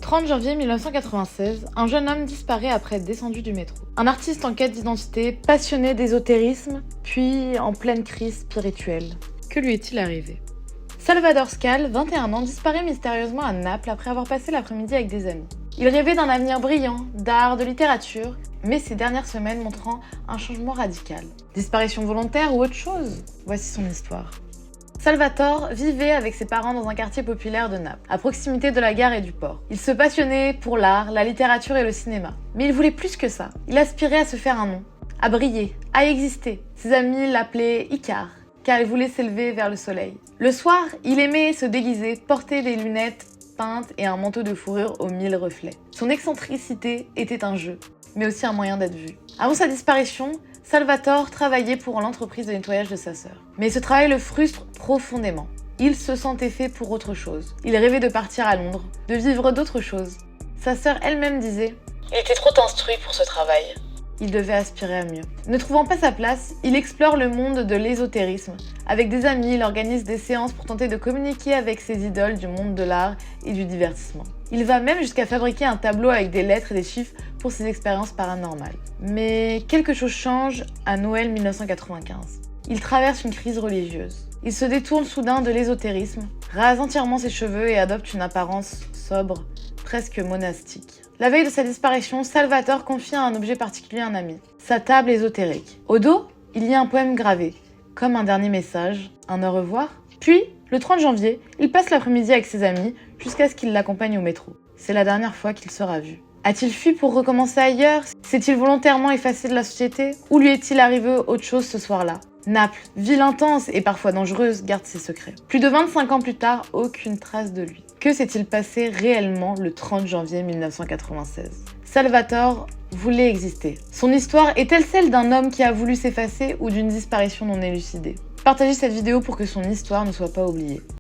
30 janvier 1996, un jeune homme disparaît après être descendu du métro. Un artiste en quête d'identité, passionné d'ésotérisme, puis en pleine crise spirituelle. Que lui est-il arrivé? Salvador Scal, 21 ans, disparaît mystérieusement à Naples après avoir passé l'après-midi avec des amis. Il rêvait d'un avenir brillant, d'art, de littérature, mais ces dernières semaines montrant un changement radical. Disparition volontaire ou autre chose? Voici son histoire. Salvatore vivait avec ses parents dans un quartier populaire de Naples, à proximité de la gare et du port. Il se passionnait pour l'art, la littérature et le cinéma. Mais il voulait plus que ça. Il aspirait à se faire un nom, à briller, à exister. Ses amis l'appelaient Icare, car il voulait s'élever vers le soleil. Le soir, il aimait se déguiser, porter des lunettes peintes et un manteau de fourrure aux 1000 reflets. Son excentricité était un jeu, mais aussi un moyen d'être vu. Avant sa disparition, Salvatore travaillait pour l'entreprise de nettoyage de sa sœur. Mais ce travail le frustre profondément. Il se sentait fait pour autre chose. Il rêvait de partir à Londres, de vivre d'autres choses. Sa sœur elle-même disait « Il était trop instruit pour ce travail ». Il devait aspirer à mieux. Ne trouvant pas sa place, il explore le monde de l'ésotérisme. Avec des amis, il organise des séances pour tenter de communiquer avec ses idoles du monde de l'art et du divertissement. Il va même jusqu'à fabriquer un tableau avec des lettres et des chiffres pour ses expériences paranormales. Mais quelque chose change à Noël 1995. Il traverse une crise religieuse. Il se détourne soudain de l'ésotérisme, rase entièrement ses cheveux et adopte une apparence sobre, presque monastique. La veille de sa disparition, Salvatore confie un objet particulier à un ami, sa table ésotérique. Au dos, il y a un poème gravé, comme un dernier message, un au revoir. Puis, le 30 janvier, il passe l'après-midi avec ses amis jusqu'à ce qu'il l'accompagne au métro. C'est la dernière fois qu'il sera vu. A-t-il fui pour recommencer ailleurs? S'est-il volontairement effacé de la société? Ou lui est-il arrivé autre chose ce soir-là? Naples, ville intense et parfois dangereuse, garde ses secrets. Plus de 25 ans plus tard, aucune trace de lui. Que s'est-il passé réellement le 30 janvier 1996? Salvatore voulait exister. Son histoire est-elle celle d'un homme qui a voulu s'effacer ou d'une disparition non élucidée? Partagez cette vidéo pour que son histoire ne soit pas oubliée.